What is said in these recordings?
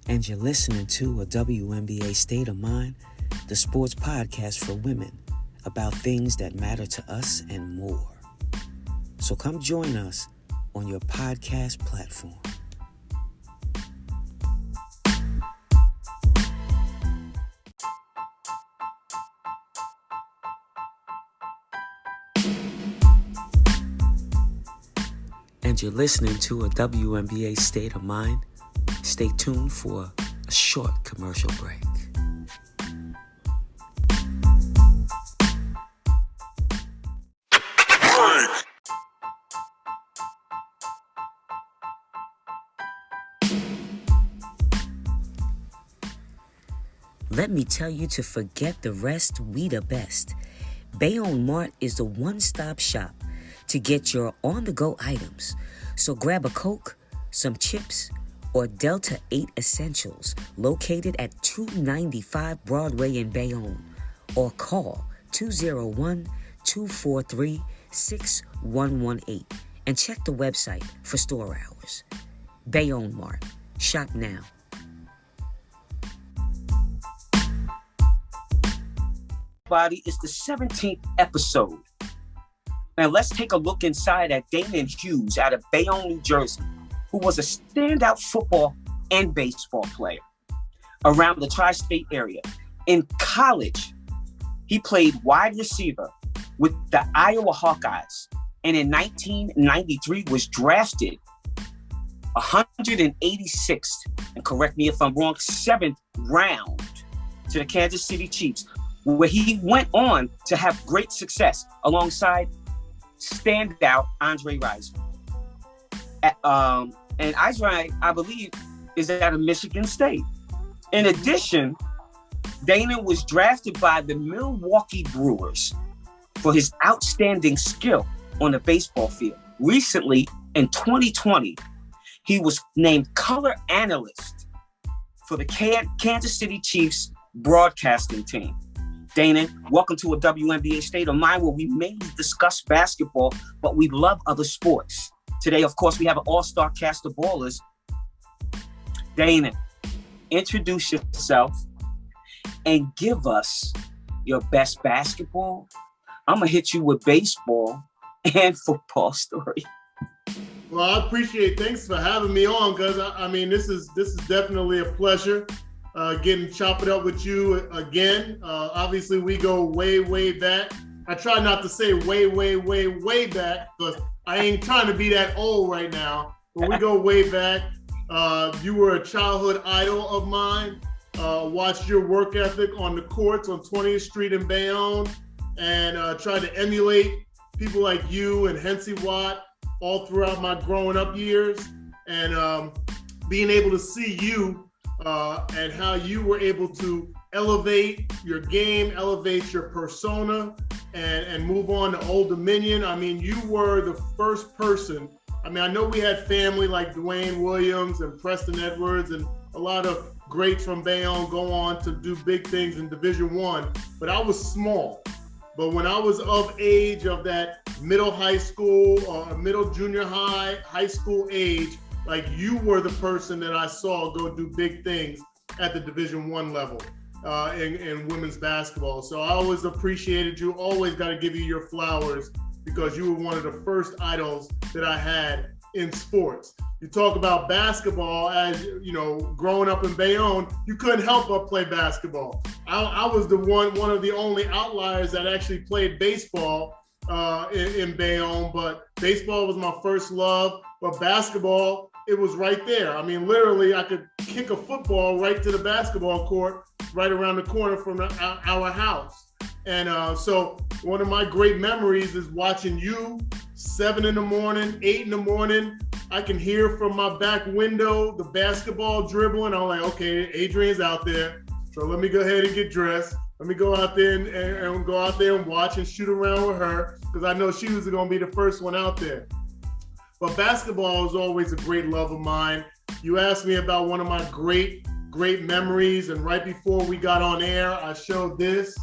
and you're listening to a WNBA State of Mind, the sports podcast for women about things that matter to us and more. So come join us on your podcast platform. And you're listening to a WNBA State of Mind. Stay tuned for a short commercial break. Let me tell you to forget the rest, we the best. Bayonne Mart is the one-stop shop to get your on-the-go items. So grab a Coke, some chips, or Delta 8 Essentials located at 295 Broadway in Bayonne, or call 201-243-6118 and check the website for store hours. Bayonne Mart. Shop now. Everybody, it's the 17th episode. Now let's take a look inside at Danan Hughes out of Bayonne, New Jersey, who was a standout football and baseball player around the tri-state area. In college, he played wide receiver with the Iowa Hawkeyes, and in 1993 was drafted 186th, and correct me if I'm wrong, 7th round to the Kansas City Chiefs, where he went on to have great success alongside standout Andre Rison. And Andre, I believe, is out of Michigan State. In addition, Danan was drafted by the Milwaukee Brewers for his outstanding skill on the baseball field. Recently, in 2020, he was named color analyst for the Kansas City Chiefs broadcasting team. Danan, welcome to a WNBA State of Mind where we mainly discuss basketball, but we love other sports. Today, of course, we have an all-star cast of ballers. Danan, introduce yourself and give us your best basketball. I'm going to hit you with baseball and football story. Well, I appreciate it. Thanks for having me on, because I mean, this is definitely a pleasure. Getting chop it up with you again. Obviously, we go way, way back. I try not to say way, way, way, way back, because I ain't trying to be that old right now. But we go way back. You were a childhood idol of mine. Watched your work ethic on the courts on 20th Street in Bayonne, and tried to emulate people like you and Hensy Watt all throughout my growing up years. And being able to see you and how you were able to elevate your game, elevate your persona, and move on to Old Dominion. I mean, you were the first person. I mean, I know we had family like Dwayne Williams and Preston Edwards and a lot of greats from Bayonne go on to do big things in Division I, but I was small. But when I was of age of that middle high school or middle junior high school age, like you were the person that I saw go do big things at the Division I level in women's basketball. So I always appreciated you, always got to give you your flowers, because you were one of the first idols that I had in sports. You talk about basketball, as you know, growing up in Bayonne, you couldn't help but play basketball. I was the one of the only outliers that actually played baseball in Bayonne, but baseball was my first love, but basketball, it was right there. I mean, literally, I could kick a football right to the basketball court right around the corner from our house. And so one of my great memories is watching you 7 in the morning, 8 in the morning. I can hear from my back window the basketball dribbling. I'm like, okay, Adrian's out there. So let me go ahead and get dressed. Let me go out there and go out there and watch and shoot around with her, because I know she was going to be the first one out there. But basketball is always a great love of mine. You asked me about one of my great memories, and right before we got on air, I showed this.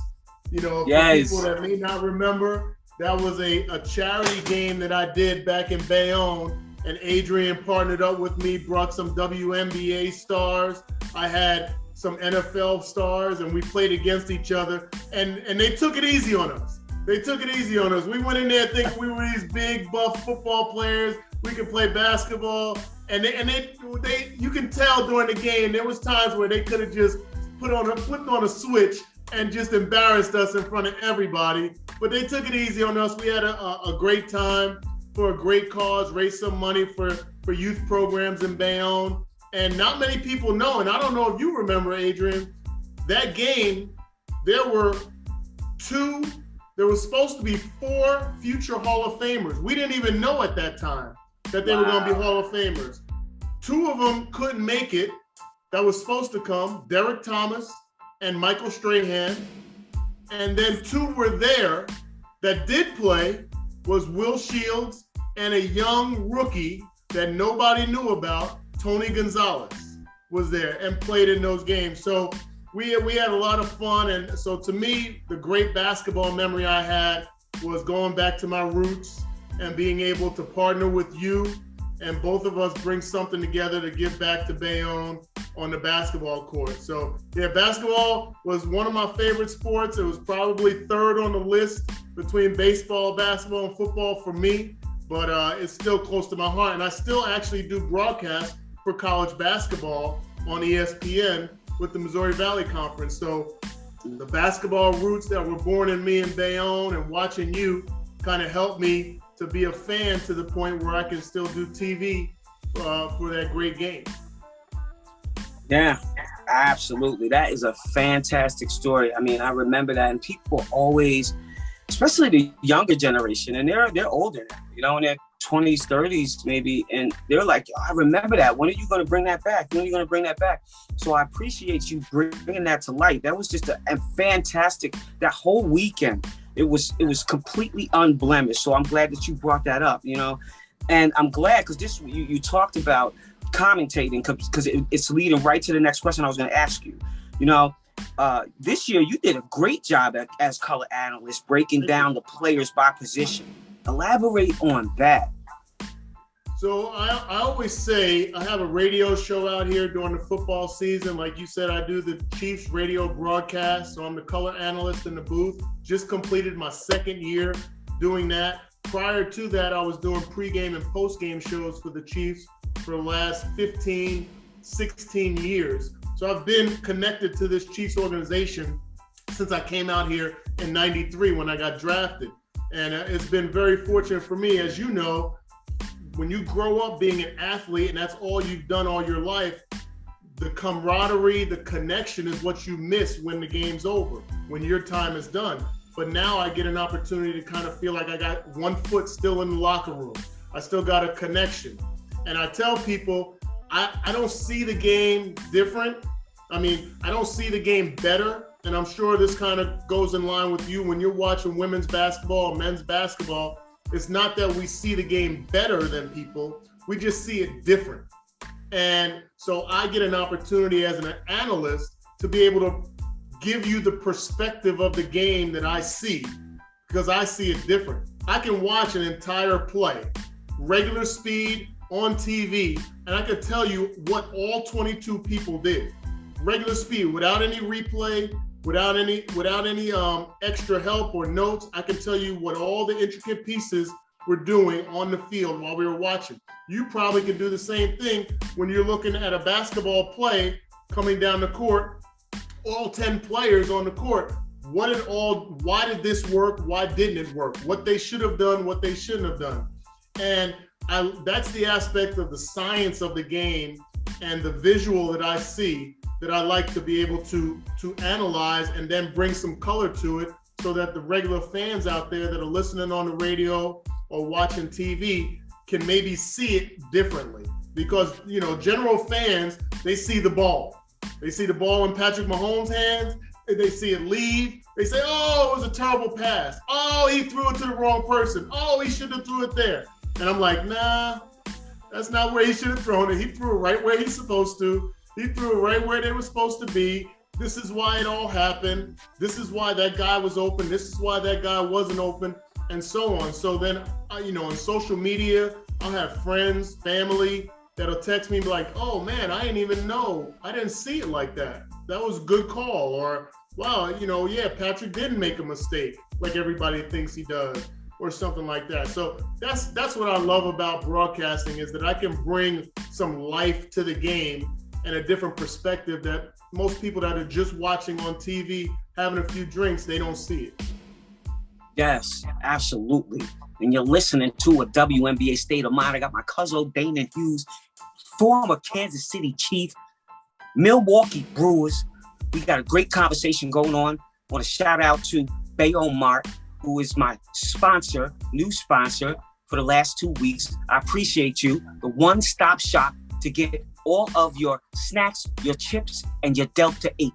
You know, for people that may not remember, that was a charity game that I did back in Bayonne, and Adrian partnered up with me, brought some WNBA stars. I had some NFL stars, and we played against each other, and they took it easy on us. They took it easy on us. We went in there thinking we were these big, buff football players. We could play basketball, and they you can tell during the game there was times where they could have just flipped on a switch and just embarrassed us in front of everybody. But they took it easy on us. We had a great time for a great cause, raised some money for youth programs in Bayonne. And not many people know, and I don't know if you remember, Adrian, that game, there was supposed to be 4 future Hall of Famers. We didn't even know at that time that they were going to be Hall of Famers. 2 of them couldn't make it that was supposed to come, Derek Thomas and Michael Strahan. And then 2 were there that did play, was Will Shields and a young rookie that nobody knew about, Tony Gonzalez, was there and played in those games. So we had a lot of fun. And so to me, the great basketball memory I had was going back to my roots and being able to partner with you, and both of us bring something together to give back to Bayonne on the basketball court. So yeah, basketball was one of my favorite sports. It was probably 3rd on the list between baseball, basketball, and football for me, but it's still close to my heart. And I still actually do broadcasts for college basketball on ESPN with the Missouri Valley Conference. So the basketball roots that were born in me in Bayonne and watching you kind of helped me to be a fan to the point where I can still do TV for that great game. Yeah, absolutely. That is a fantastic story. I mean, I remember that, and people always, especially the younger generation, and they're older now, you know, in their 20s, 30s maybe, and they're like, oh, I remember that. When are you going to bring that back? When are you going to bring that back? So I appreciate you bringing that to light. That was just a fantastic, that whole weekend. It was completely unblemished. So I'm glad that you brought that up, you know, and I'm glad because this, you talked about commentating, because it's leading right to the next question I was going to ask you. You know, this year you did a great job as color analyst, breaking down the players by position. Elaborate on that. So I always say I have a radio show out here during the football season. Like you said, I do the Chiefs radio broadcast. So I'm the color analyst in the booth. Just completed my 2nd year doing that. Prior to that, I was doing pregame and postgame shows for the Chiefs for the last 15, 16 years. So I've been connected to this Chiefs organization since I came out here in '93 when I got drafted. And it's been very fortunate for me. As you know, when you grow up being an athlete and that's all you've done all your life, the camaraderie, the connection is what you miss when the game's over, when your time is done. But now I get an opportunity to kind of feel like I got one foot still in the locker room. I still got a connection. And I tell people, I don't see the game different. I mean, I don't see the game better. And I'm sure this kind of goes in line with you when you're watching women's basketball or men's basketball. It's not that we see the game better than people. We just see it different. And so I get an opportunity as an analyst to be able to give you the perspective of the game that I see, because I see it different. I can watch an entire play, regular speed on TV, and I can tell you what all 22 people did. Regular speed, without any replay, without any extra help or notes. I can tell you what all the intricate pieces were doing on the field while we were watching. You probably can do the same thing when you're looking at a basketball play coming down the court, all 10 players on the court. Why did this work? Why didn't it work? What they should have done, what they shouldn't have done. And that's the aspect of the science of the game and the visual that I see that I like to be able to analyze and then bring some color to it so that the regular fans out there that are listening on the radio or watching TV can maybe see it differently. Because, you know, general fans, they see the ball. They see the ball in Patrick Mahomes' hands. They see it leave. They say, oh, it was a terrible pass. Oh, he threw it to the wrong person. Oh, he should have threw it there. And I'm like, nah, that's not where he should have thrown it. He threw it right where he's supposed to. He threw it right where they were supposed to be. This is why it all happened. This is why that guy was open. This is why that guy wasn't open, and so on. So then, you know, on social media, I'll have friends, family that'll text me like, oh man, I didn't even know. I didn't see it like that. That was a good call. Or, wow, yeah, Patrick didn't make a mistake like everybody thinks he does, or something like that. So that's what I love about broadcasting, is that I can bring some life to the game and a different perspective that most people that are just watching on TV, having a few drinks, they don't see it. Yes, absolutely. And you're listening to a WNBA State of Mind. I got my cousin Danan Hughes, former Kansas City Chief, Milwaukee Brewers. We got a great conversation going on. I want to shout out to Bayonne Mart, who is my sponsor, new sponsor for the last 2 weeks. I appreciate you. The one-stop shop to get all of your snacks, your chips, and your Delta 8.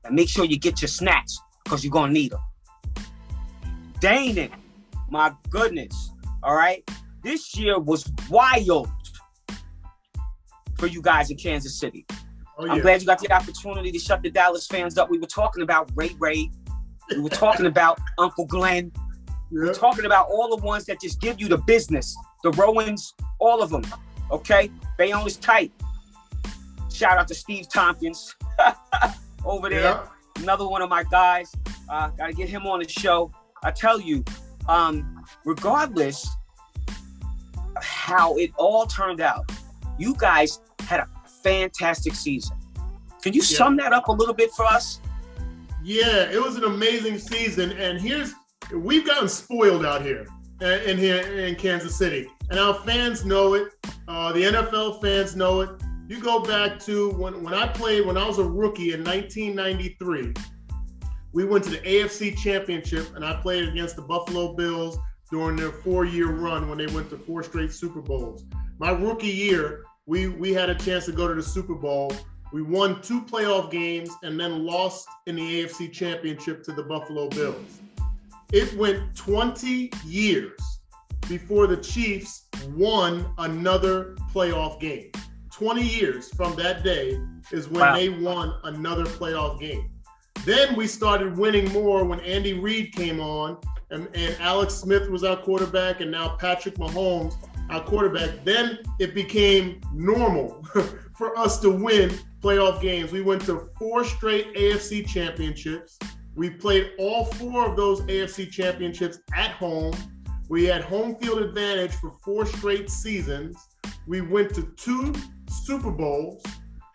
And make sure you get your snacks, because you're going to need them. Danan, my goodness, all right? This year was wild for you guys in Kansas City. Oh, yeah. I'm glad you got the opportunity to shut the Dallas fans up. We were talking about Ray Ray. We were talking about Uncle Glenn. We were talking about all the ones that just give you the business. The Rowans, all of them, okay? Bayonne is tight. Shout out to Steve Tompkins over there. Yeah. Another one of my guys. Got to get him on the show. I tell you, regardless how it all turned out, you guys had a fantastic season. Can you sum that up a little bit for us? Yeah, it was an amazing season. And we've gotten spoiled out here in Kansas City. And our fans know it. The NFL fans know it. You go back to when I played, when I was a rookie in 1993, we went to the AFC Championship, and I played against the Buffalo Bills during their 4-year run when they went to 4 straight Super Bowls. My rookie year, we had a chance to go to the Super Bowl. We won 2 playoff games and then lost in the AFC Championship to the Buffalo Bills. It went 20 years before the Chiefs won another playoff game. 20 years from that day is when they won another playoff game. Then we started winning more when Andy Reid came on, and Alex Smith was our quarterback, and now Patrick Mahomes, our quarterback. Then it became normal for us to win playoff games. We went to 4 straight AFC championships. We played all 4 of those AFC championships at home. We had home field advantage for 4 straight seasons. We went to 2 Super Bowls.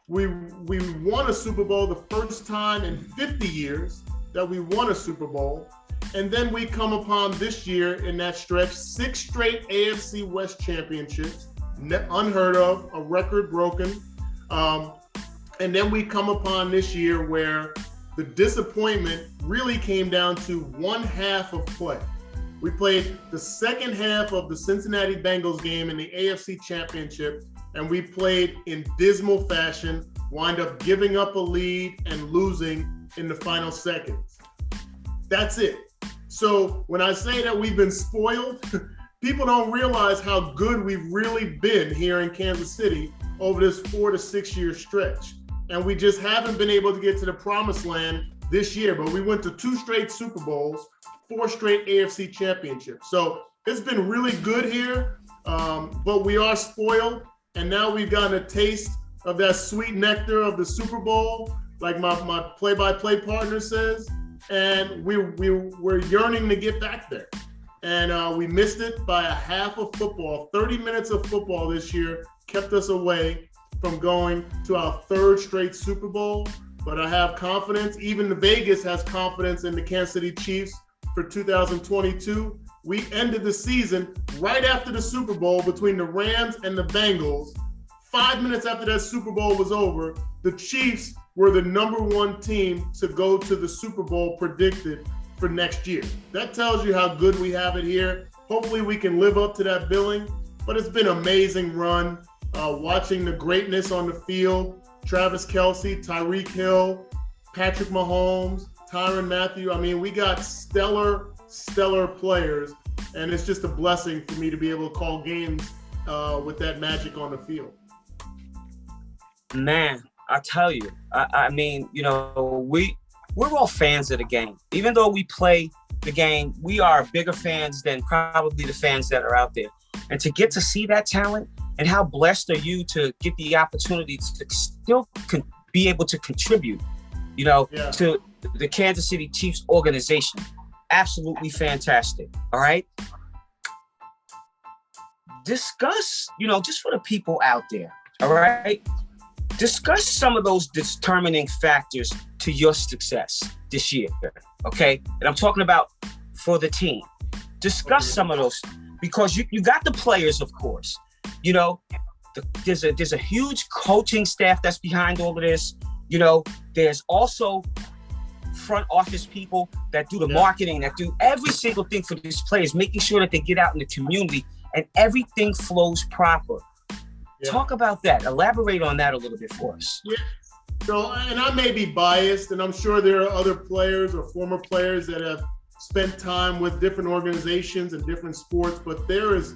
We won a Super Bowl the first time in 50 years that we won a Super Bowl. And then we come upon this year in that stretch, 6 straight AFC West championships, unheard of, a record broken. And then we come upon this year where the disappointment really came down to one half of play. We played the second half of the Cincinnati Bengals game in the AFC Championship, and we played in dismal fashion, wind up giving up a lead and losing in the final seconds. That's it. So when I say that we've been spoiled, people don't realize how good we've really been here in Kansas City over this 4 to 6 year stretch. And we just haven't been able to get to the promised land this year, but we went to 2 straight Super Bowls, 4 straight AFC championships. So it's been really good here, but we are spoiled. And now we've gotten a taste of that sweet nectar of the Super Bowl, like my play-by-play partner says, and we're yearning to get back there. And we missed it by a half of football. 30 minutes of football this year kept us away from going to our 3rd straight Super Bowl. But I have confidence, even the Vegas has confidence in the Kansas City Chiefs for 2022. We ended the season right after the Super Bowl between the Rams and the Bengals. 5 minutes after that Super Bowl was over, the Chiefs were the number 1 team to go to the Super Bowl predicted for next year. That tells you how good we have it here. Hopefully we can live up to that billing, but it's been an amazing run. Watching the greatness on the field, Travis Kelce, Tyreek Hill, Patrick Mahomes, Tyrann Mathieu. I mean, we got stellar players, and it's just a blessing for me to be able to call games with that magic on the field. Man, I tell you, I mean, you know, we're all fans of the game. Even though we play the game, we are bigger fans than probably the fans that are out there. And to get to see that talent, and how blessed are you to get the opportunity to still be able to contribute, to the Kansas City Chiefs organization. Absolutely fantastic. All right. Discuss, just for the people out there. All right. Discuss some of those determining factors to your success this year. Okay. And I'm talking about for the team. Discuss some of those, because you got the players, of course. There's a huge coaching staff that's behind all of this. There's also front office people that do the marketing, that do every single thing for these players, making sure that they get out in the community and everything flows proper. Yeah. Talk about that. Elaborate on that a little bit for us. Yeah. So, and I may be biased, and I'm sure there are other players or former players that have spent time with different organizations and different sports, but there is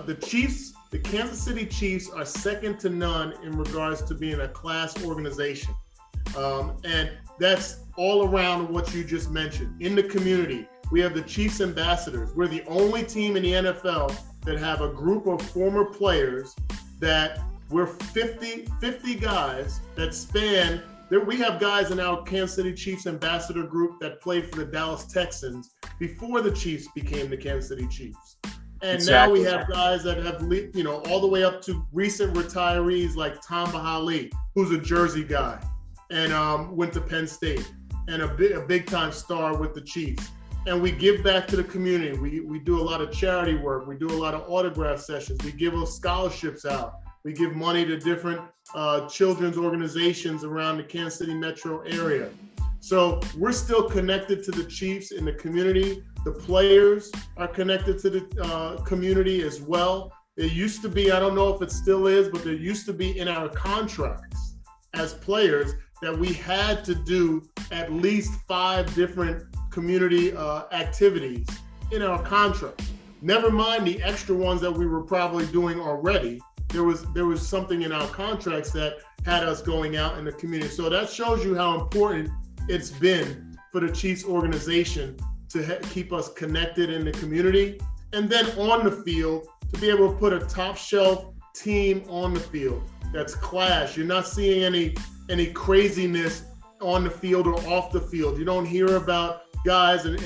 the Chiefs. The Kansas City Chiefs are second to none in regards to being a class organization. And that's all around what you just mentioned. In the community, we have the Chiefs ambassadors. We're the only team in the NFL that have a group of former players that we're 50 guys that span. We have guys in our Kansas City Chiefs ambassador group that played for the Dallas Texans before the Chiefs became the Kansas City Chiefs. And now we have guys that have, all the way up to recent retirees like Tom Bahali, who's a Jersey guy and went to Penn State, and a big time star with the Chiefs. And we give back to the community. We do a lot of charity work. We do a lot of autograph sessions. We give scholarships out. We give money to different children's organizations around the Kansas City metro area. So we're still connected to the Chiefs in the community. The players are connected to the community as well. There used to be, I don't know if it still is, but there used to be in our contracts as players that we had to do at least 5 different community activities in our contract. Never mind the extra ones that we were probably doing already. There was something in our contracts that had us going out in the community. So that shows you how important it's been for the Chiefs organization to keep us connected in the community. And then on the field, to be able to put a top shelf team on the field that's class. You're not seeing any craziness on the field or off the field. You don't hear about guys and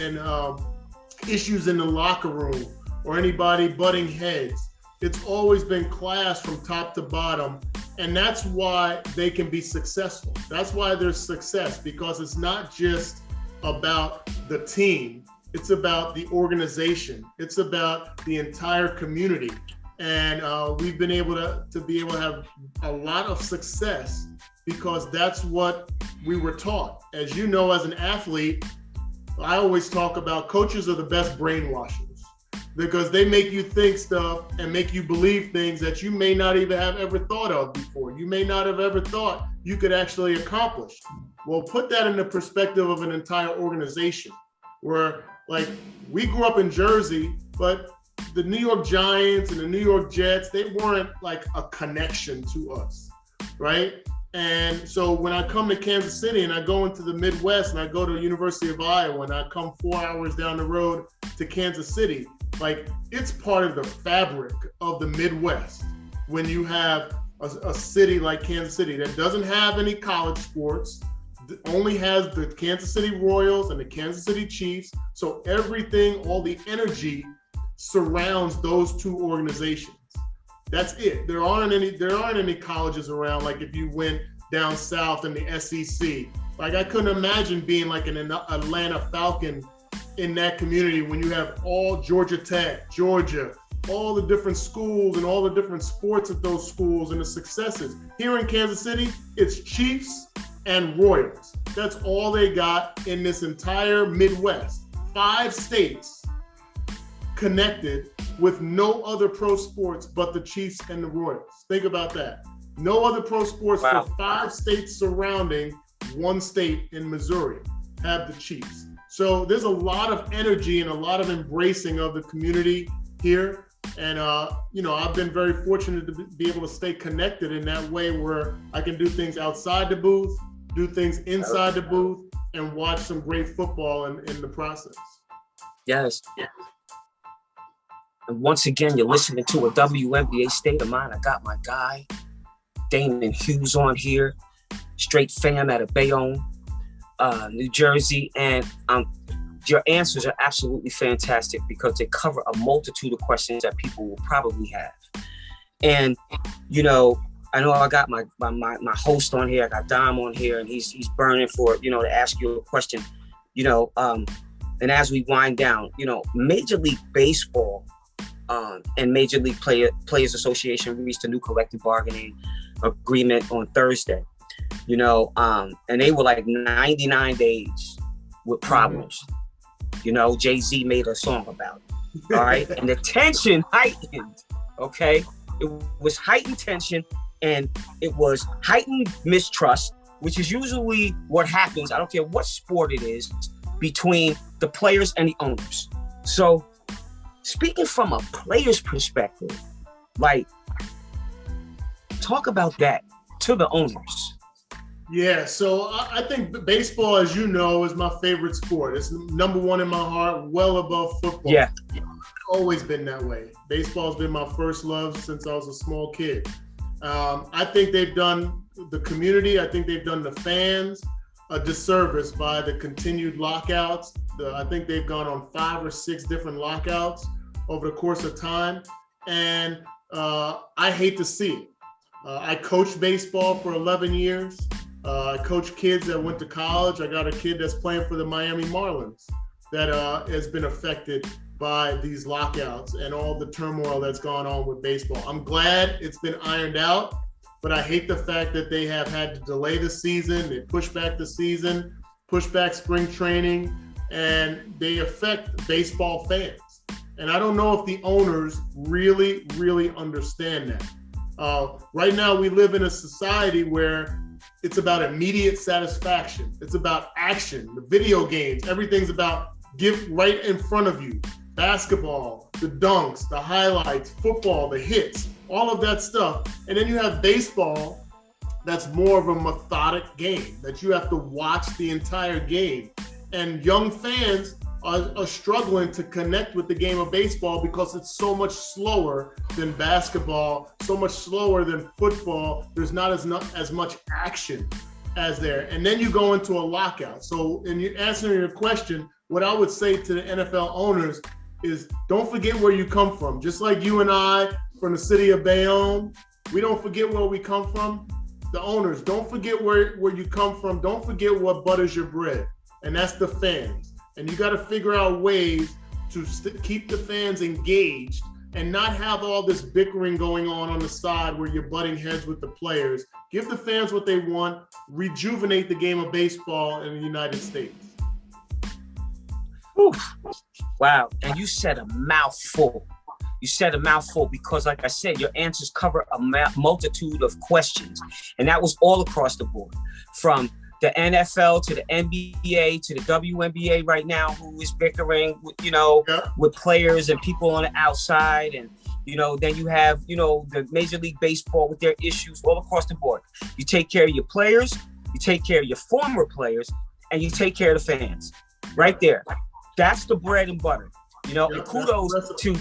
issues in the locker room or anybody butting heads. It's always been class from top to bottom. And that's why they can be successful. That's why there's success, because it's not just about the team. It's about the organization. It's about the entire community. And we've been able to have a lot of success because that's what we were taught. As you know, as an athlete, I always talk about coaches are the best brainwashers because they make you think stuff and make you believe things that you may not even have ever thought of before. You may not have ever thought you could actually accomplish. Well, put that in the perspective of an entire organization where, like, we grew up in Jersey, but the New York Giants and the New York Jets, they weren't like a connection to us, right? And so when I come to Kansas City and I go into the Midwest and I go to the University of Iowa and I come 4 hours down the road to Kansas City, like, it's part of the fabric of the Midwest when you have a city like Kansas City that doesn't have any college sports, only has the Kansas City Royals and the Kansas City Chiefs. So everything, all the energy surrounds those two organizations. That's it. There aren't any colleges around. Like if you went down south in the SEC, like I couldn't imagine being like an Atlanta Falcon in that community when you have all Georgia Tech, Georgia, all the different schools and all the different sports at those schools and the successes. Here in Kansas City, it's Chiefs and Royals. That's all they got in this entire Midwest. 5 states connected with no other pro sports but the Chiefs and the Royals. Think about that. No other pro sports for 5 states surrounding one state in Missouri have the Chiefs. So there's a lot of energy and a lot of embracing of the community here. And, I've been very fortunate to be able to stay connected in that way where I can do things outside the booth, do things inside the booth, and watch some great football in the process. Yes. And once again, you're listening to a WNBA State of Mind. I got my guy, Danan Hughes, on here, straight fam out of Bayonne, New Jersey. And your answers are absolutely fantastic because they cover a multitude of questions that people will probably have. And, you know I got my host on here. I got Dom on here, and he's burning for, to ask you a question, and as we wind down, Major League Baseball and Major League Players Association reached a new collective bargaining agreement on Thursday, and they were like 99 days with problems. Jay-Z made a song about it, all right? And the tension heightened, okay? It was heightened tension, and it was heightened mistrust, which is usually what happens, I don't care what sport it is, between the players and the owners. So speaking from a player's perspective, talk about that to the owners. Yeah, so I think baseball, as you know, is my favorite sport. It's number one in my heart, well above football. Yeah. It's always been that way. Baseball's been my first love since I was a small kid. I think they've done the community, I think they've done the fans a disservice by the continued lockouts. I think they've gone on 5 or 6 different lockouts over the course of time. And I hate to see it. I coached baseball for 11 years. I coached kids that went to college. I got a kid that's playing for the Miami Marlins that has been affected by these lockouts and all the turmoil that's gone on with baseball. I'm glad it's been ironed out, but I hate the fact that they have had to delay the season. They push back the season, push back spring training, and they affect baseball fans. And I don't know if the owners really, really understand that. Right now, we live in a society where it's about immediate satisfaction. It's about action, the video games, everything's about give right in front of you. Basketball, the dunks, the highlights, football, the hits, all of that stuff. And then you have baseball that's more of a methodic game that you have to watch the entire game. And young fans are struggling to connect with the game of baseball because it's so much slower than basketball, so much slower than football. There's not as much action as there. And then you go into a lockout. So in answering your question, what I would say to the NFL owners is don't forget where you come from. Just like you and I from the city of Bayonne, we don't forget where we come from. The owners, don't forget where you come from. Don't forget what butters your bread. And that's the fans. And you got to figure out ways to keep the fans engaged and not have all this bickering going on the side where you're butting heads with the players. Give the fans what they want. Rejuvenate the game of baseball in the United States. Whew. Wow. And you said a mouthful. You said a mouthful because, like I said, your answers cover a multitude of questions. And that was all across the board, from the NFL to the NBA to the WNBA right now, who is bickering with, with players and people on the outside. And, then you have, the Major League Baseball with their issues all across the board. You take care of your players, you take care of your former players, and you take care of the fans. Right there. That's the bread and butter, and kudos to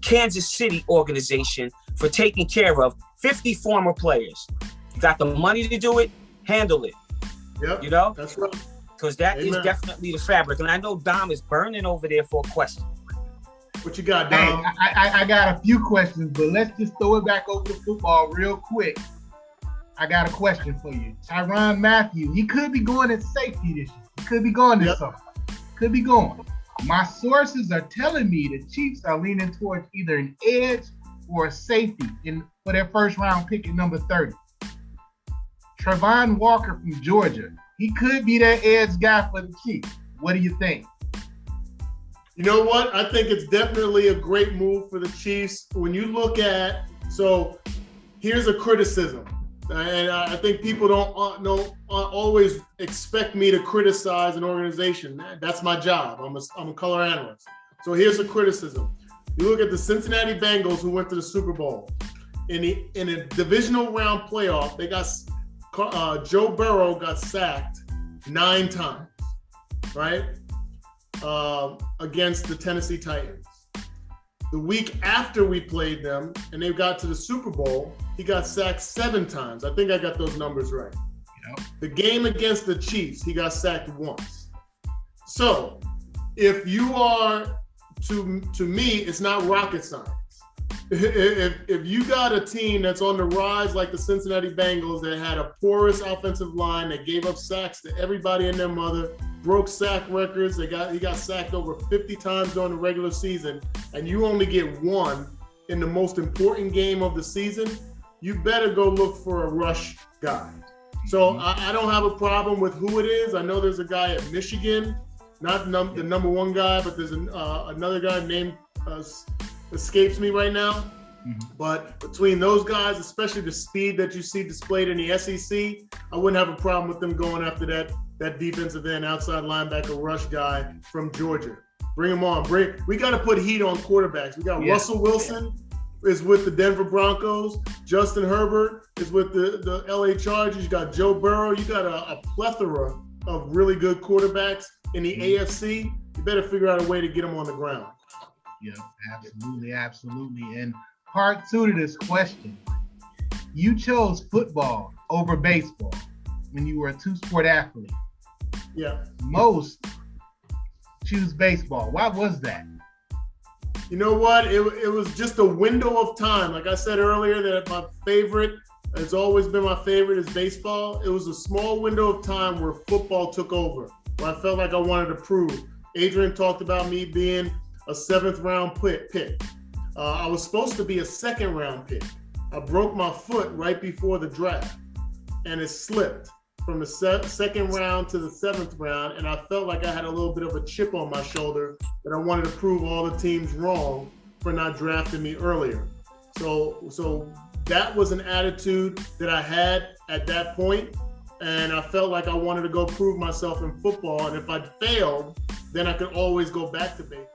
Kansas City organization for taking care of 50 former players. You got the money to do it, handle it. Yep, that's right. Because that is definitely the fabric. And I know Dom is burning over there for a question. What you got, Dom? Hey, I got a few questions, but let's just throw it back over to football real quick. I got a question for you. Tyrann Mathieu, he could be going at safety this year. He could be going this summer. Could be going. My sources are telling me the Chiefs are leaning towards either an edge or a safety for their first round pick at number 30. Travon Walker from Georgia, he could be that edge guy for the Chiefs. What do you think? You know what? I think it's definitely a great move for the Chiefs. When you look at, so here's a criticism. And I think people don't always expect me to criticize an organization. That's my job. I'm a color analyst. So here's a criticism. You look at the Cincinnati Bengals, who went to the Super Bowl. In a divisional round playoff, they got Joe Burrow got sacked 9 times, right? Against the Tennessee Titans. The week after we played them and they got to the Super Bowl, he got sacked 7 times. I think I got those numbers right. Yep. The game against the Chiefs, he got sacked once. So if you are, to me, it's not rocket science. If you got a team that's on the rise like the Cincinnati Bengals that had a porous offensive line that gave up sacks to everybody and their mother, broke sack records, he got sacked over 50 times during the regular season, and you only get one in the most important game of the season, you better go look for a rush guy. So I don't have a problem with who it is. I know there's a guy at Michigan, not the number one guy, but there's another guy named escapes me right now. But between those guys, especially the speed that you see displayed in the SEC, I wouldn't have a problem with them going after that defensive end, outside linebacker rush guy from Georgia. Bring him on. We got to put heat on quarterbacks. We got Russell Wilson is with the Denver Broncos. Justin Herbert is with the LA Chargers. You got Joe Burrow. You got a plethora of really good quarterbacks in the AFC. You better figure out a way to get them on the ground. Yeah, absolutely. And part 2 to this question. You chose football over baseball when you were a 2-sport athlete. Yeah. Most choose baseball. Why was that? You know what? It was just a window of time. Like I said earlier, that my favorite, it's always been my favorite, is baseball. It was a small window of time where football took over, where I felt like I wanted to prove. Adrian talked about me being a 7th round pick. I was supposed to be a 2nd round pick. I broke my foot right before the draft, and it slipped from the 2nd round to the 7th round, and I felt like I had a little bit of a chip on my shoulder that I wanted to prove all the teams wrong for not drafting me earlier. So that was an attitude that I had at that point, and I felt like I wanted to go prove myself in football, and if I failed, then I could always go back to baseball.